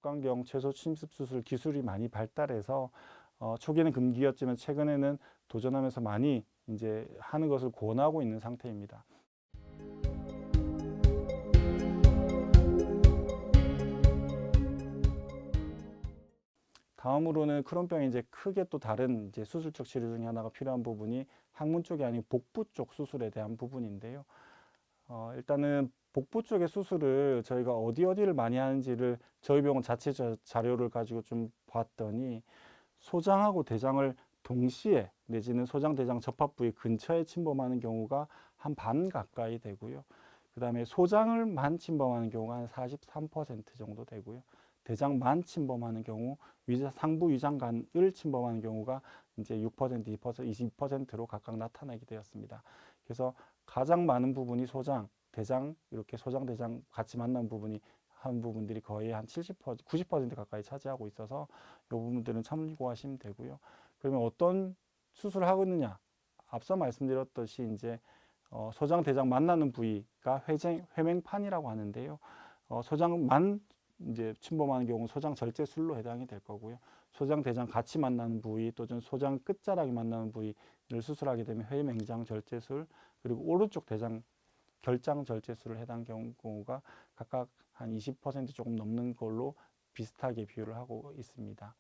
복강경 채소 침습 수술 기술이 많이 발달해서 초기에는 금기였지만 최근에는 도전하면서 많이 이제 하는 것을 권하고 있는 상태입니다. 다음으로는 크론병이 이제 크게 또 다른 이제 수술적 치료 중에 하나가 필요한 부분이 항문 쪽이 아닌 복부 쪽 수술에 대한 부분인데요. 일단은 복부 쪽의 수술을 저희가 어디를 많이 하는지를 저희 병원 자체 자료를 가지고 좀 봤더니 소장하고 대장을 동시에 내지는 소장 대장 접합 부위 근처에 침범하는 경우가 한 반 가까이 되고요. 그 다음에 소장을만 침범하는 경우가 한 43% 정도 되고요. 대장만 침범하는 경우, 상부 위장관을 침범하는 경우가 이제 6%, 2%, 20%로 각각 나타나게 되었습니다. 그래서 가장 많은 부분이 소장, 대장, 이렇게 소장, 대장 같이 만난 부분이 한 부분들이 거의 한 70%, 90% 가까이 차지하고 있어서 이 부분들은 참고하시면 되고요. 그러면 어떤 수술을 하겠느냐? 앞서 말씀드렸듯이 이제 소장, 대장 만나는 부위가 회맹판이라고 하는데요. 소장만 이제 침범하는 경우 소장 절제술로 해당이 될 거고요. 소장, 대장 같이 만나는 부위 또는 소장 끝자락이 만나는 부위를 수술하게 되면 회맹장 절제술, 그리고 오른쪽 대장 결장 절제술을 해당 경우가 각각 한 20% 조금 넘는 걸로 비슷하게 비율을 하고 있습니다.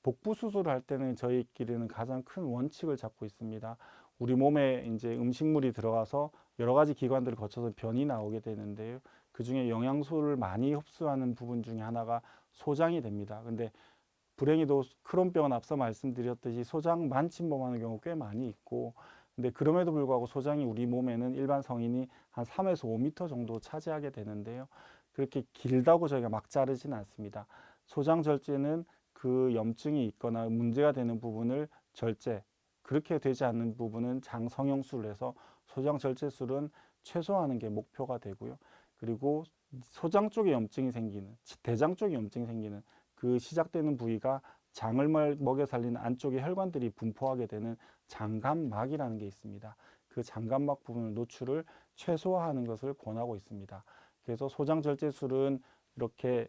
복부 수술을 할 때는 저희끼리는 가장 큰 원칙을 잡고 있습니다. 우리 몸에 이제 음식물이 들어가서 여러 가지 기관들을 거쳐서 변이 나오게 되는데요. 그 중에 영양소를 많이 흡수하는 부분 중에 하나가 소장이 됩니다. 근데 불행히도 크론병은 앞서 말씀드렸듯이 소장만 침범하는 경우 꽤 많이 있고, 근데 그럼에도 불구하고 소장이 우리 몸에는 일반 성인이 한 3에서 5m 정도 차지하게 되는데요. 그렇게 길다고 저희가 막 자르지는 않습니다. 소장 절제는 그 염증이 있거나 문제가 되는 부분을 절제, 그렇게 되지 않는 부분은 장성형술을 해서 소장 절제술은 최소화하는 게 목표가 되고요. 그리고 소장 쪽에 염증이 생기는, 대장 쪽에 염증이 생기는 그 시작되는 부위가 장을 먹여 살리는 안쪽에 혈관들이 분포하게 되는 장감막이라는 게 있습니다. 그 장감막 부분을 노출을 최소화하는 것을 권하고 있습니다. 그래서 소장 절제술은 이렇게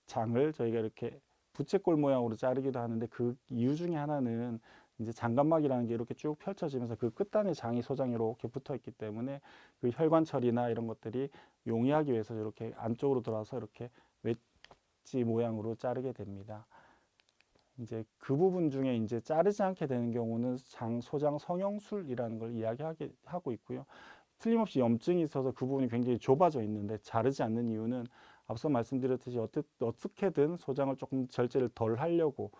장을 저희가 이렇게 부채꼴 모양으로 자르기도 하는데, 그 이유 중에 하나는 이제 장감막이라는 게 이렇게 쭉 펼쳐지면서 그 끝단에 장이 소장이 이렇게 붙어 있기 때문에 그 혈관 처리나 이런 것들이 용이하기 위해서 이렇게 안쪽으로 들어와서 이렇게 웨지 모양으로 자르게 됩니다. 이제 그 부분 중에 이제 자르지 않게 되는 경우는 소장 성형술이라는 걸 이야기하고 있고요. 틀림없이 염증이 있어서 그 부분이 굉장히 좁아져 있는데 자르지 않는 이유는 앞서 말씀드렸듯이 어떻게든 소장을 조금 절제를 덜 하려고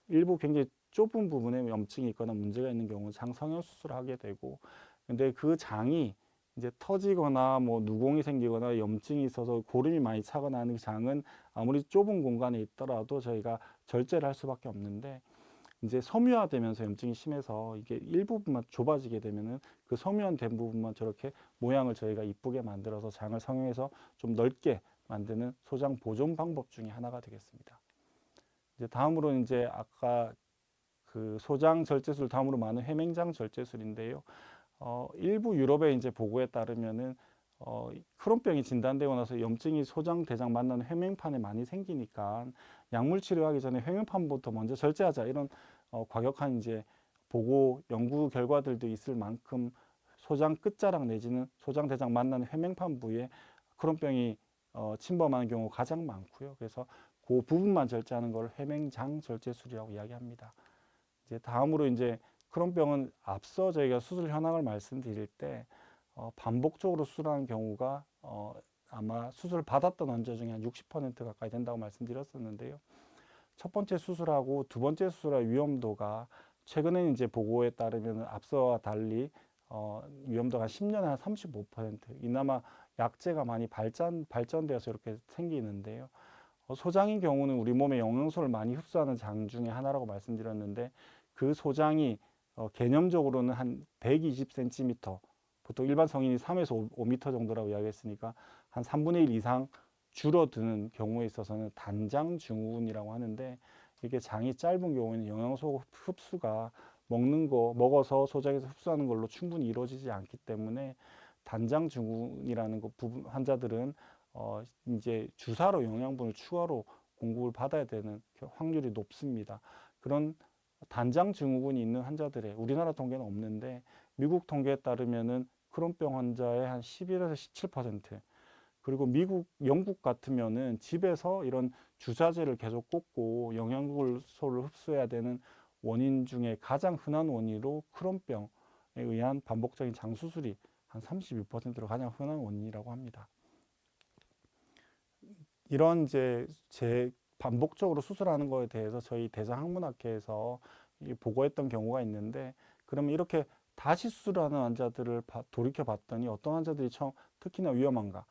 일부 굉장히 좁은 부분에 염증이 있거나 문제가 있는 경우는 장 성형 수술을 하게 되고, 근데 그 장이 이제 터지거나 뭐 누공이 생기거나 염증이 있어서 고름이 많이 차거나 하는 장은 아무리 좁은 공간에 있더라도 저희가 절제를 할 수밖에 없는데, 이제 섬유화되면서 염증이 심해서 이게 일부분만 좁아지게 되면은 그 섬유화된 부분만 저렇게 모양을 저희가 이쁘게 만들어서 장을 성형해서 좀 넓게 만드는 소장 보존 방법 중에 하나가 되겠습니다. 이제 다음으로 이제 아까 그 소장 절제술 다음으로 많은 회맹장 절제술인데요. 일부 유럽의 이제 보고에 따르면은 크론병이 진단되고 나서 염증이 소장, 대장 만나는 회맹판에 많이 생기니까 약물 치료하기 전에 회맹판부터 먼저 절제하자, 이런 과격한 이제 보고 연구 결과들도 있을 만큼 소장 끝자락 내지는 소장, 대장 만나는 회맹판 부위에 크론병이 침범하는 경우가 가장 많고요. 그래서 그 부분만 절제하는 걸 회맹장 절제술이라고 이야기합니다. 이제 다음으로 이제 크론병은 앞서 저희가 수술 현황을 말씀드릴 때 반복적으로 수술하는 경우가 아마 수술을 받았던 환자 중에 한 60% 가까이 된다고 말씀드렸었는데요. 첫 번째 수술하고 두 번째 수술의 위험도가 최근에 이제 보고에 따르면 앞서와 달리 위험도가 10년에 한 35%, 이나마 약제가 많이 발전되어서 이렇게 생기는데요. 소장인 경우는 우리 몸에 영양소를 많이 흡수하는 장 중에 하나라고 말씀드렸는데, 그 소장이 개념적으로는 한 120cm, 보통 일반 성인이 3에서 5m 정도라고 이야기했으니까 한 3분의 1 이상 줄어드는 경우에 있어서는 단장 증후군이라고 하는데, 이게 장이 짧은 경우에는 영양소 흡수가 먹어서 소장에서 흡수하는 걸로 충분히 이루어지지 않기 때문에 단장 증후군이라는 부분 환자들은 이제 주사로 영양분을 추가로 공급을 받아야 되는 확률이 높습니다. 그런 단장 증후군이 있는 환자들의 우리나라 통계는 없는데 미국 통계에 따르면은 크론병 환자의 한 11에서 17%, 그리고 미국, 영국 같으면은 집에서 이런 주사제를 계속 꽂고 영양소를 흡수해야 되는 원인 중에 가장 흔한 원인으로 크론병에 의한 반복적인 장 수술이 한 31%로 가장 흔한 원인이라고 합니다. 이런 이제 반복적으로 수술하는 거에 대해서 저희 대장학문학회에서 보고했던 경우가 있는데, 그러면 이렇게 다시 수술하는 환자들을 돌이켜 봤더니 어떤 환자들이 특히나 위험한가?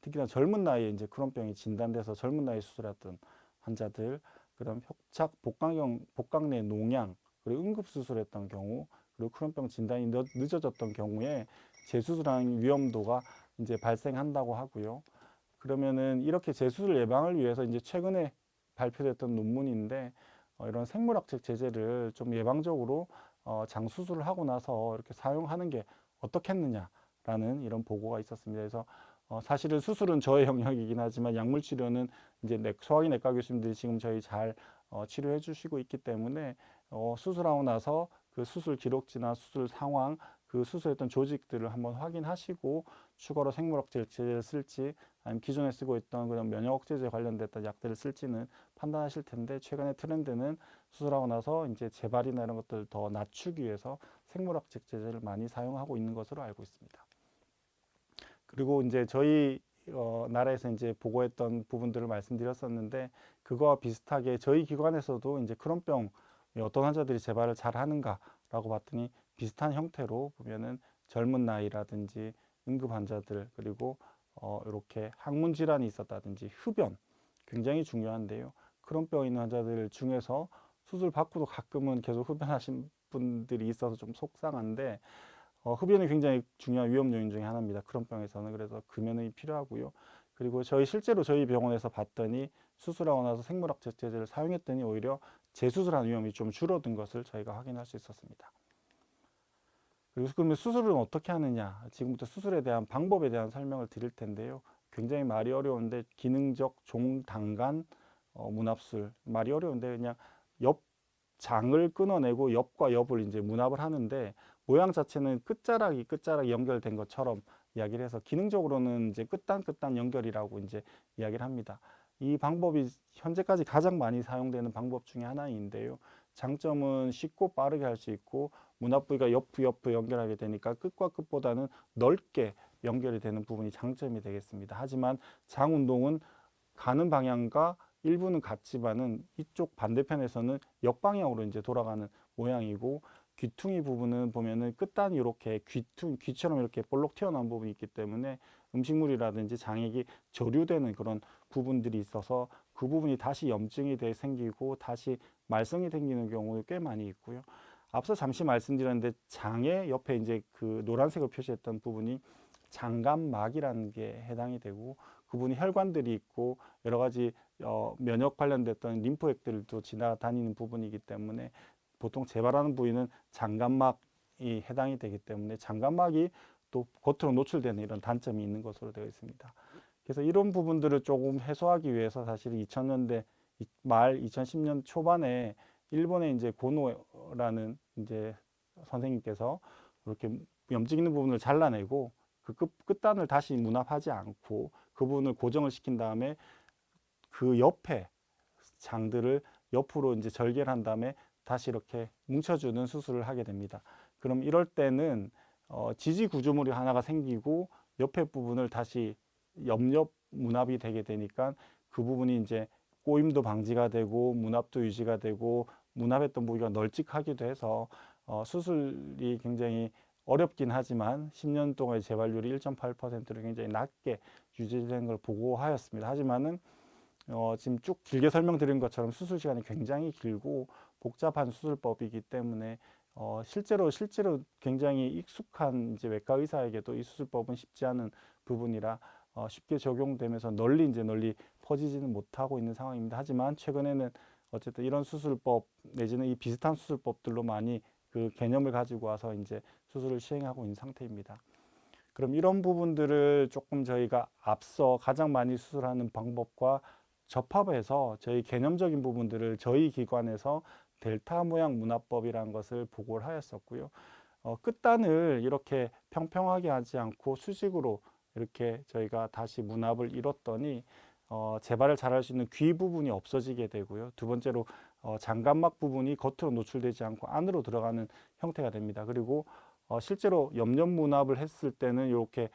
특히나 젊은 나이에 이제 크론병이 진단돼서 젊은 나이에 수술했던 환자들, 그다음 협착 복강내 농양, 그리고 응급수술했던 경우, 그리고 크론병 진단이 늦어졌던 경우에 재수술하는 위험도가 이제 발생한다고 하고요. 그러면은 이렇게 재수술 예방을 위해서 이제 최근에 발표됐던 논문인데, 이런 생물학적 제재를 좀 예방적으로 장 수술을 하고 나서 이렇게 사용하는 게 어떻겠느냐라는 이런 보고가 있었습니다. 그래서 사실은 수술은 저의 영역이긴 하지만 약물 치료는 이제 소화기 내과 교수님들이 지금 저희 잘 치료해 주시고 있기 때문에 수술하고 나서 그 수술 기록지나 수술 상황, 그 수술했던 조직들을 한번 확인하시고 추가로 생물학 제재를 쓸지 아니면 기존에 쓰고 있던 그런 면역 억제제 관련됐던 약들을 쓸지는 판단하실 텐데, 최근의 트렌드는 수술하고 나서 이제 재발이나 이런 것들을 더 낮추기 위해서 생물학적 제재를 많이 사용하고 있는 것으로 알고 있습니다. 그리고 이제 저희 나라에서 이제 보고했던 부분들을 말씀드렸었는데, 그거와 비슷하게 저희 기관에서도 이제 크론병 어떤 환자들이 재발을 잘 하는가라고 봤더니 비슷한 형태로 보면은 젊은 나이라든지 응급 환자들, 그리고 이렇게 항문 질환이 있었다든지 흡연 굉장히 중요한데요. 크론병 있는 환자들 중에서 수술 받고도 가끔은 계속 흡연하신 분들이 있어서 좀 속상한데, 흡연이 굉장히 중요한 위험 요인 중에 하나입니다. 크론병에서는. 그래서 금연이 필요하고요. 그리고 실제로 저희 병원에서 봤더니 수술하고 나서 생물학적 제제를 사용했더니 오히려 재수술한 위험이 좀 줄어든 것을 저희가 확인할 수 있었습니다. 그리고 그러면 수술은 어떻게 하느냐? 지금부터 수술에 대한 방법에 대한 설명을 드릴 텐데요. 굉장히 말이 어려운데, 기능적 종단간 문합술, 말이 어려운데 그냥 옆 장을 끊어내고 옆과 옆을 이제 문합을 하는데, 모양 자체는 끝자락이 연결된 것처럼 이야기를 해서 기능적으로는 이제 끝단 연결이라고 이제 이야기를 합니다. 이 방법이 현재까지 가장 많이 사용되는 방법 중에 하나인데요. 장점은 쉽고 빠르게 할 수 있고, 문합 부위가 옆 연결하게 되니까 끝과 끝보다는 넓게 연결이 되는 부분이 장점이 되겠습니다. 하지만 장 운동은 가는 방향과 일부는 같지만은 이쪽 반대편에서는 역방향으로 이제 돌아가는 모양이고, 귀퉁이 부분은 보면은 끝단이 이렇게 귀처럼 이렇게 볼록 튀어나온 부분이 있기 때문에 음식물이라든지 장액이 저류되는 그런 부분들이 있어서 그 부분이 다시 염증이 생기고 다시 말썽이 생기는 경우가 꽤 많이 있고요. 앞서 잠시 말씀드렸는데, 장의 옆에 이제 그 노란색으로 표시했던 부분이 장감막이라는 게 해당이 되고, 그분이 혈관들이 있고 여러 가지 면역 관련됐던 림프액들도 지나다니는 부분이기 때문에 보통 재발하는 부위는 장감막이 해당이 되기 때문에 장감막이 또 겉으로 노출되는 이런 단점이 있는 것으로 되어 있습니다. 그래서 이런 부분들을 조금 해소하기 위해서 사실 2000년대 말 2010년 초반에 일본의 이제 고노라는 이제 선생님께서 이렇게 염증 있는 부분을 잘라내고 그 끝단을 다시 문합하지 않고 그 부분을 고정을 시킨 다음에 그 옆에 장들을 옆으로 이제 절개를 한 다음에 다시 이렇게 뭉쳐주는 수술을 하게 됩니다. 그럼 이럴 때는 지지 구조물이 하나가 생기고 옆에 부분을 다시 옆 문합이 되게 되니까 그 부분이 이제 꼬임도 방지가 되고 문합도 유지가 되고 문합했던 부위가 널찍하기도 해서 수술이 굉장히 어렵긴 하지만 10년 동안의 재발률이 1.8%로 굉장히 낮게 유지된 걸 보고하였습니다. 하지만은 지금 쭉 길게 설명드린 것처럼 수술 시간이 굉장히 길고 복잡한 수술법이기 때문에 실제로 굉장히 익숙한 이제 외과 의사에게도 이 수술법은 쉽지 않은 부분이라 쉽게 적용되면서 널리 퍼지지는 못하고 있는 상황입니다. 하지만 최근에는 어쨌든 이런 수술법 내지는 이 비슷한 수술법들로 많이 그 개념을 가지고 와서 이제 수술을 시행하고 있는 상태입니다. 그럼 이런 부분들을 조금 저희가 앞서 가장 많이 수술하는 방법과 접합해서 저희 개념적인 부분들을 저희 기관에서 델타 모양 문화법이라는 것을 보고를 하였었고요. 끝단을 이렇게 평평하게 하지 않고 수직으로 이렇게 저희가 다시 문합을 이뤘더니 재발을 잘할 수 있는 귀 부분이 없어지게 되고요. 두 번째로 장관막 부분이 겉으로 노출되지 않고 안으로 들어가는 형태가 됩니다. 그리고 실제로 옆옆 문합을 했을 때는 이렇게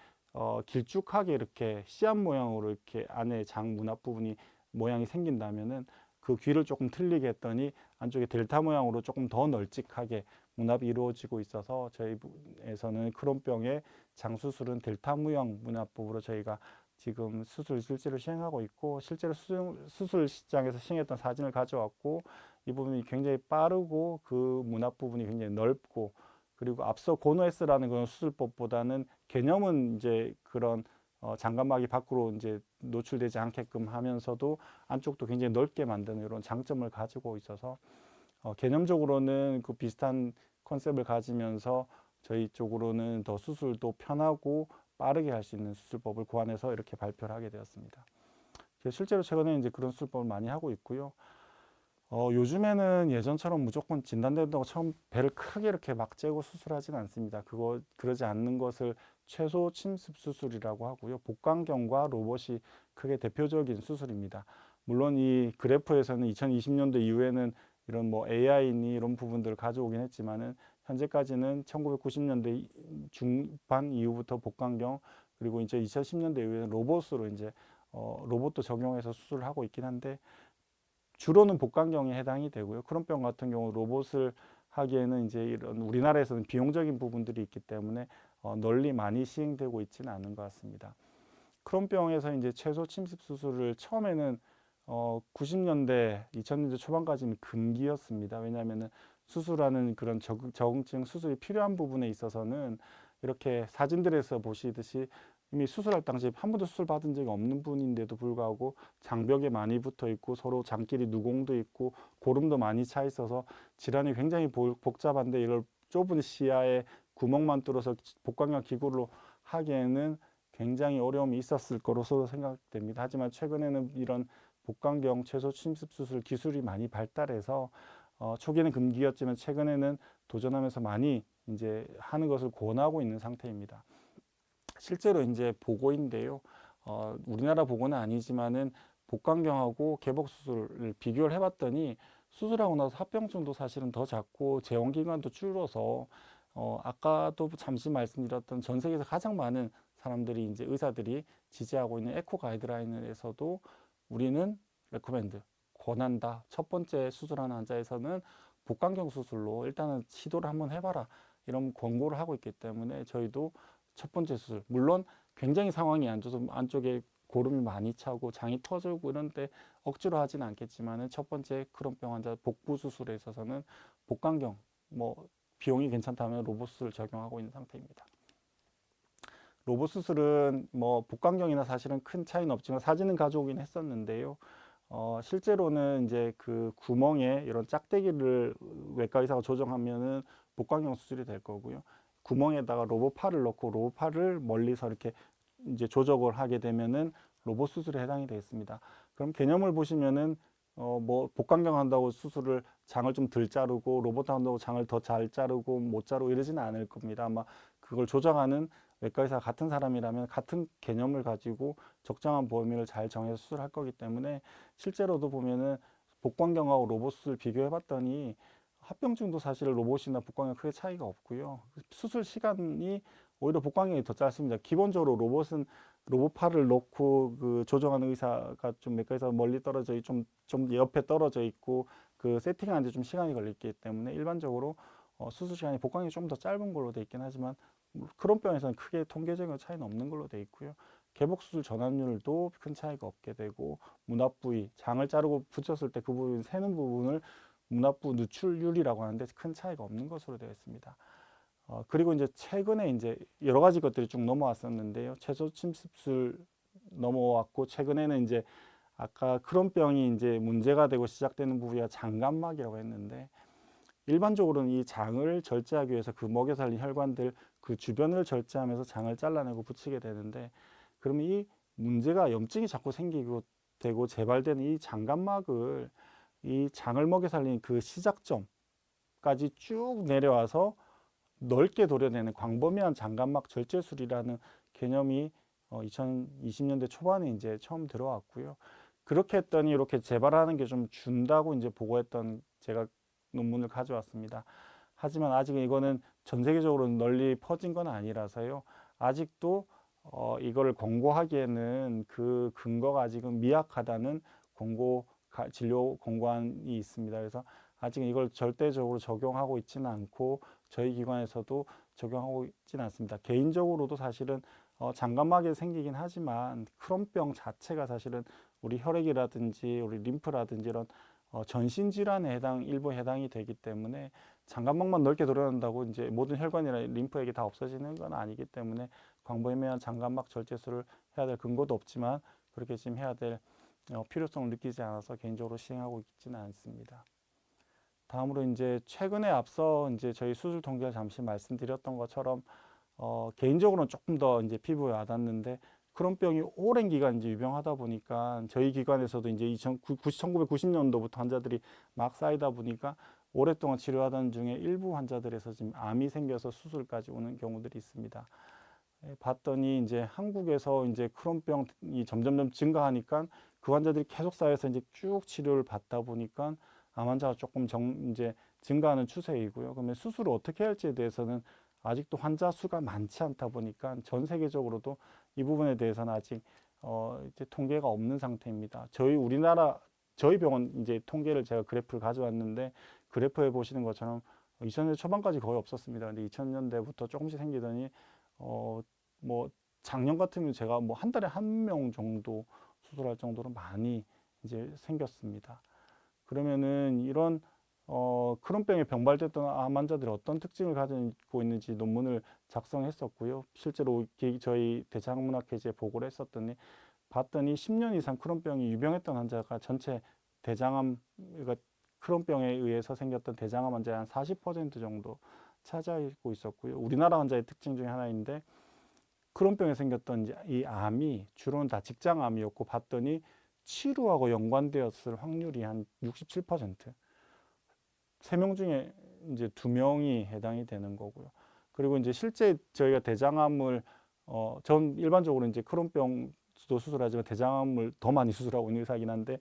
길쭉하게 이렇게 씨앗 모양으로 이렇게 안에 장 문합 부분이 모양이 생긴다면은 그 귀를 조금 틀리게 했더니 안쪽에 델타 모양으로 조금 더 널찍하게 문합이 이루어지고 있어서 저희에서는 크론병의 장수술은 델타 모양 문합법으로 저희가 지금 수술 실제로 시행하고 있고, 실제로 수술 시장에서 시행했던 사진을 가져왔고, 이 부분이 굉장히 빠르고 그 문합 부분이 굉장히 넓고, 그리고 앞서 고노S라는 그런 수술법보다는 개념은 이제 그런 장관막이 밖으로 이제 노출되지 않게끔 하면서도 안쪽도 굉장히 넓게 만드는 이런 장점을 가지고 있어서 개념적으로는 그 비슷한 컨셉을 가지면서 저희 쪽으로는 더 수술도 편하고 빠르게 할 수 있는 수술법을 고안해서 이렇게 발표를 하게 되었습니다. 실제로 최근에 이제 그런 수술법을 많이 하고 있고요. 요즘에는 예전처럼 무조건 진단된다고 처음 배를 크게 이렇게 막 째고 수술하지는 않습니다. 그러지 않는 것을 최소 침습 수술이라고 하고요. 복강경과 로봇이 크게 대표적인 수술입니다. 물론 이 그래프에서는 2020년도 이후에는 이런 뭐 AI니 이런 부분들을 가져오긴 했지만은 현재까지는 1990년대 중반 이후부터 복강경, 그리고 이제 2010년대 이후에는 로봇으로 이제 로봇도 적용해서 수술을 하고 있긴 한데, 주로는 복강경에 해당이 되고요. 크론병 같은 경우 로봇을 하기에는 이제 이런 우리나라에서는 비용적인 부분들이 있기 때문에 널리 많이 시행되고 있지는 않은 것 같습니다. 크론병에서 이제 최소 침습 수술을 처음에는 90년대, 2000년대 초반까지는 금기였습니다. 왜냐하면은 수술하는 그런 적응증 수술이 필요한 부분에 있어서는 이렇게 사진들에서 보시듯이 이미 수술할 당시에 한 번도 수술 받은 적이 없는 분인데도 불구하고 장벽에 많이 붙어 있고 서로 장끼리 누공도 있고 고름도 많이 차 있어서 질환이 굉장히 복잡한데, 이걸 좁은 시야에 구멍만 뚫어서 복강경 기구로 하기에는 굉장히 어려움이 있었을 거로서 생각됩니다. 하지만 최근에는 이런 복강경 최소 침습 수술 기술이 많이 발달해서 초기에는 금기였지만 최근에는 도전하면서 많이 이제 하는 것을 권하고 있는 상태입니다. 실제로 이제 보고인데요. 우리나라 보고는 아니지만은 복강경하고 개복 수술을 비교를 해봤더니 수술하고 나서 합병증도 사실은 더 작고 재원 기간도 줄어서 아까도 잠시 말씀드렸던 전 세계에서 가장 많은 사람들이 이제 의사들이 지지하고 있는 에코 가이드라인에서도 우리는 레코멘드 권한다. 첫 번째 수술하는 환자에서는 복강경 수술로 일단은 시도를 한번 해봐라, 이런 권고를 하고 있기 때문에 저희도 첫 번째 수술, 물론 굉장히 상황이 안 좋아서 안쪽에 고름이 많이 차고 장이 터지고 이런데 억지로 하지는 않겠지만은 첫 번째 크론병 환자 복부 수술에 있어서는 복강경 뭐 비용이 괜찮다면 로봇 수술 적용하고 있는 상태입니다. 로봇 수술은 뭐 복강경이나 사실은 큰 차이는 없지만 사진은 가져오긴 했었는데요. 실제로는 이제 그 구멍에 이런 짝대기를 외과 의사가 조정하면은 복강경 수술이 될 거고요. 구멍에다가 로봇팔을 넣고 로봇팔을 멀리서 이렇게 이제 조정을 하게 되면은 로봇 수술에 해당이 되겠습니다. 그럼 개념을 보시면은 뭐 복강경 한다고 수술을 장을 좀 덜 자르고 로봇 한다고 장을 더 잘 자르고 못 자르고 이러지는 않을 겁니다. 아마 그걸 조정하는 외과 의사가 같은 사람이라면 같은 개념을 가지고 적정한 범위를 잘 정해서 수술할 거기 때문에, 실제로도 보면은 복강경하고 로봇 수술 비교해 봤더니 합병증도 사실 로봇이나 복강경 크게 차이가 없고요. 수술 시간이 오히려 복강경이 더 짧습니다. 기본적으로 로봇은 로봇팔을 놓고 그 조정하는 의사가 좀 외과에서 멀리 떨어져 좀 옆에 떨어져 있고 그 세팅하는데 좀 시간이 걸리기 때문에 일반적으로 수술 시간이 복강경이 좀 더 짧은 걸로 돼 있긴 하지만 크론병에서는 크게 통계적인 차이는 없는 걸로 돼 있고요. 개복 수술 전환율도 큰 차이가 없게 되고, 문합 부위 장을 자르고 붙였을 때 그 부분 새는 부분을 문합부 누출율이라고 하는데 큰 차이가 없는 것으로 되어 있습니다. 그리고 이제 최근에 이제 여러 가지 것들이 쭉 넘어왔었는데요. 최소 침습술 넘어왔고, 최근에는 이제 아까 크론병이 이제 문제가 되고 시작되는 부위가 장관막이라고 했는데, 일반적으로는 이 장을 절제하기 위해서 그 먹여 살린 혈관들 그 주변을 절제하면서 장을 잘라내고 붙이게 되는데, 그러면 이 문제가 염증이 자꾸 생기고 되고 재발되는 이 장간막을, 이 장을 먹여 살린 그 시작점까지 쭉 내려와서 넓게 도려내는 광범위한 장간막 절제술이라는 개념이 2020년대 초반에 이제 처음 들어왔고요. 그렇게 했더니 이렇게 재발하는 게 좀 준다고 이제 보고했던 제가 논문을 가져왔습니다. 하지만 아직 이거는 전 세계적으로 널리 퍼진 건 아니라서요. 아직도 이거를 권고하기에는 그 근거가 아직은 미약하다는 진료 권고안이 있습니다. 그래서 아직 이걸 절대적으로 적용하고 있지는 않고 저희 기관에서도 적용하고 있지는 않습니다. 개인적으로도 사실은 장간막이 생기긴 하지만 크론병 자체가 사실은 우리 혈액이라든지 우리 림프라든지 이런 전신 질환에 일부 해당이 되기 때문에 장간막만 넓게 도려낸다고 이제 모든 혈관이나 림프액이 다 없어지는 건 아니기 때문에 광범위한 장간막 절제술을 해야 될 근거도 없지만 그렇게 지금 해야 될 필요성을 느끼지 않아서 개인적으로 시행하고 있지는 않습니다. 다음으로 이제 최근에 앞서 이제 저희 수술 통계를 잠시 말씀드렸던 것처럼 개인적으로는 조금 더 이제 피부에 와닿는데, 크론병이 오랜 기간 이제 유병하다 보니까 저희 기관에서도 이제 1990년도부터 환자들이 막 쌓이다 보니까 오랫동안 치료하던 중에 일부 환자들에서 지금 암이 생겨서 수술까지 오는 경우들이 있습니다. 봤더니 이제 한국에서 이제 크론병이 점점점 증가하니까 그 환자들이 계속 쌓여서 이제 쭉 치료를 받다 보니까 암 환자가 조금 이제 증가하는 추세이고요. 그러면 수술을 어떻게 할지에 대해서는 아직도 환자 수가 많지 않다 보니까 전 세계적으로도 이 부분에 대해서는 아직 이제 통계가 없는 상태입니다. 저희 병원 이제 통계를 제가 그래프를 가져왔는데, 그래프에 보시는 것처럼 2000년대 초반까지 거의 없었습니다. 근데 2000년대부터 조금씩 생기더니 뭐 작년 같으면 제가 뭐 한 달에 한 명 정도 수술할 정도로 많이 이제 생겼습니다. 그러면은 이런 크론병에 병발됐던 암 환자들이 어떤 특징을 가지고 있는지 논문을 작성했었고요. 실제로 저희 대장문학회지에 보고를 했었더니 봤더니 10년 이상 크론병이 유병했던 환자가 전체 대장암, 그러니까 크론병에 의해서 생겼던 대장암 환자의 한 40% 정도 차지하고 있었고요. 우리나라 환자의 특징 중에 하나인데, 크론병에 생겼던 이 암이 주로는 다 직장암이었고, 봤더니 치료하고 연관되었을 확률이 한 67%. 3명 중에 이제 2명이 해당이 되는 거고요. 그리고 이제 실제 저희가 대장암을 전 일반적으로 이제 크론병도 수술하지만 대장암을 더 많이 수술하고 있는 의사긴 한데,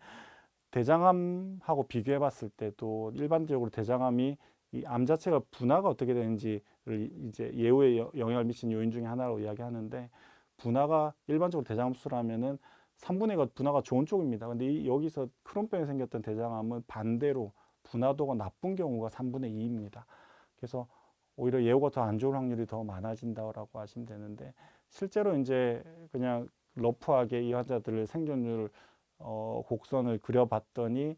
대장암하고 비교해 봤을 때도 일반적으로 대장암이 이 암 자체가 분화가 어떻게 되는지를 이제 예후에 영향을 미치는 요인 중에 하나로 이야기하는데, 분화가 일반적으로 대장암 수술하면은 3분의 1가 분화가 좋은 쪽입니다. 근데 여기서 크론병에 생겼던 대장암은 반대로 분화도가 나쁜 경우가 3분의 2입니다. 그래서 오히려 예후가 더 안 좋을 확률이 더 많아진다고 하시면 되는데, 실제로 이제 그냥 러프하게 이 환자들을 생존율 곡선을 그려봤더니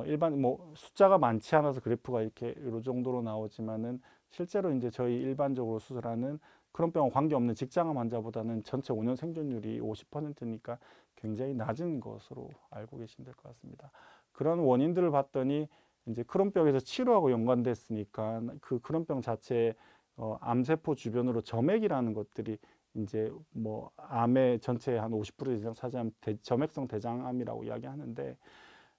일반 뭐 숫자가 많지 않아서 그래프가 이렇게 이 정도로 나오지만은, 실제로 이제 저희 일반적으로 수술하는 크론병과 관계없는 직장암 환자보다는 전체 5년 생존율이 50%니까 굉장히 낮은 것으로 알고 계시면 될 것 같습니다. 그런 원인들을 봤더니 이제 크론병에서 치료하고 연관됐으니까 그 크론병 자체에 암세포 주변으로 점액이라는 것들이 이제 뭐 암의 전체의 한 50% 이상 차지하는 점액성 대장암이라고 이야기하는데,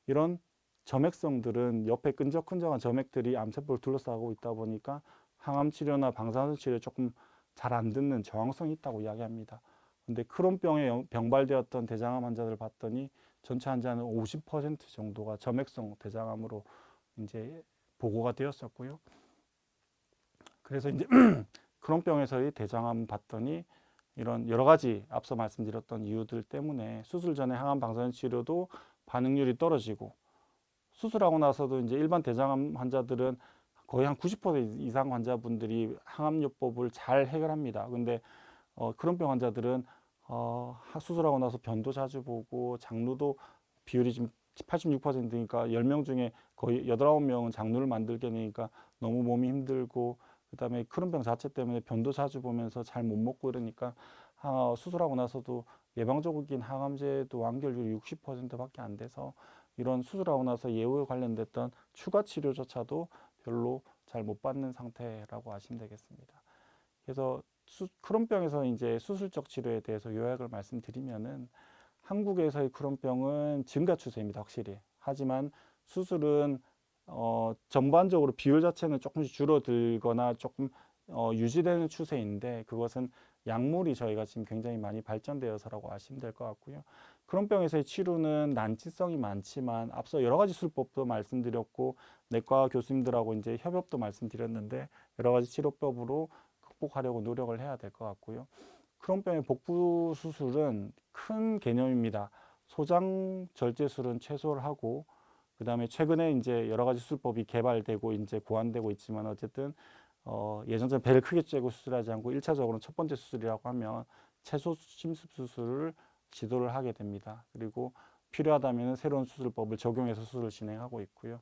이런 점액성들은 옆에 끈적끈적한 점액들이 암세포를 둘러싸고 있다 보니까 항암 치료나 방사선 치료에 조금 잘 안 듣는 저항성이 있다고 이야기합니다. 근데 크론병에 병발되었던 대장암 환자들을 봤더니 전체 환자는 50% 정도가 점액성 대장암으로 이제 보고가 되었었고요. 그래서 이제 크론병에서의 대장암 봤더니 이런 여러 가지 앞서 말씀드렸던 이유들 때문에 수술 전에 항암 방사선 치료도 반응률이 떨어지고, 수술하고 나서도 이제 일반 대장암 환자들은 거의 한 90% 이상 환자분들이 항암요법을 잘 해결합니다. 근데 크론병 환자들은 수술하고 나서 변도 자주 보고 장루도 비율이 지금 86%니까 10명 중에 거의 8, 9명은 장루를 만들게 되니까 너무 몸이 힘들고, 그다음에 크론병 자체 때문에 변도 자주 보면서 잘 못 먹고 이러니까 수술하고 나서도 예방적인 항암제도 완결률이 60%밖에 안 돼서 이런 수술하고 나서 예후에 관련됐던 추가 치료조차도 별로 잘 못 받는 상태라고 아시면 되겠습니다. 그래서 크론병에서 이제 수술적 치료에 대해서 요약을 말씀드리면은 한국에서의 크론병은 증가 추세입니다, 확실히. 하지만 수술은 전반적으로 비율 자체는 조금씩 줄어들거나 조금 유지되는 추세인데, 그것은 약물이 저희가 지금 굉장히 많이 발전되어서라고 아시면 될 것 같고요. 크론병에서의 치료는 난치성이 많지만 앞서 여러 가지 수술법도 말씀드렸고 내과 교수님들하고 이제 협업도 말씀드렸는데 여러 가지 치료법으로 극복하려고 노력을 해야 될 것 같고요. 크론병의 복부 수술은 큰 개념입니다. 소장 절제술은 최소를 하고, 그 다음에 최근에 이제 여러 가지 수술법이 개발되고 이제 고안되고 있지만 어쨌든 예전처럼 배를 크게 쬐고 수술하지 않고 1차적으로는 첫 번째 수술이라고 하면 최소 심습 수술을 시도를 하게 됩니다. 그리고 필요하다면 새로운 수술법을 적용해서 수술을 진행하고 있고요.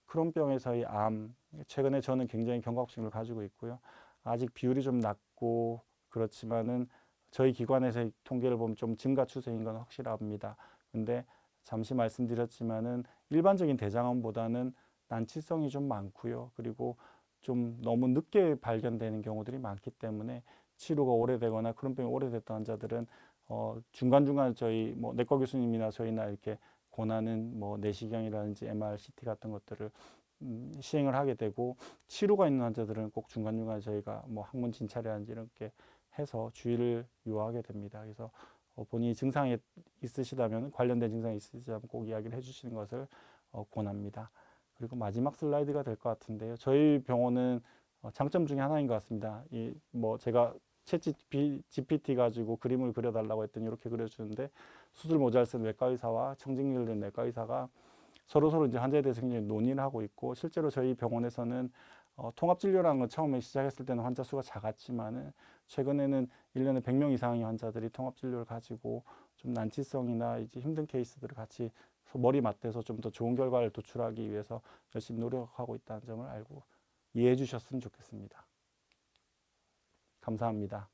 크론병에서의 암, 최근에 저는 굉장히 경각심을 가지고 있고요. 아직 비율이 좀 낮고 그렇지만은 저희 기관에서의 통계를 보면 좀 증가 추세인 건 확실합니다. 근데 잠시 말씀드렸지만은 일반적인 대장암보다는 난치성이 좀 많고요. 그리고 좀 너무 늦게 발견되는 경우들이 많기 때문에 치료가 오래되거나 크론병이 오래됐던 환자들은 중간중간 저희 뭐 내과 교수님이나 저희나 이렇게 권하는 뭐 내시경이라든지 MR, CT 같은 것들을 시행을 하게 되고, 치료가 있는 환자들은 꼭 중간중간 저희가 뭐 항문 진찰이라든지 이렇게 해서 주의를 요하게 됩니다. 그래서 본인이 증상이 있으시다면, 관련된 증상이 있으시다면 꼭 이야기를 해주시는 것을 권합니다. 그리고 마지막 슬라이드가 될 것 같은데요. 저희 병원은 장점 중에 하나인 것 같습니다. 이 뭐 제가 챗 GPT 가지고 그림을 그려달라고 했더니 이렇게 그려주는데, 수술 모자를 쓴 외과 의사와 청진기를 든 내과 의사가 서로 이제 환자에 대해서 굉장히 논의를 하고 있고, 실제로 저희 병원에서는 통합진료라는 건 처음에 시작했을 때는 환자 수가 작았지만은 최근에는 1년에 100명 이상의 환자들이 통합진료를 가지고 좀 난치성이나 이제 힘든 케이스들을 같이 머리 맞대서 좀 더 좋은 결과를 도출하기 위해서 열심히 노력하고 있다는 점을 알고 이해해 주셨으면 좋겠습니다. 감사합니다.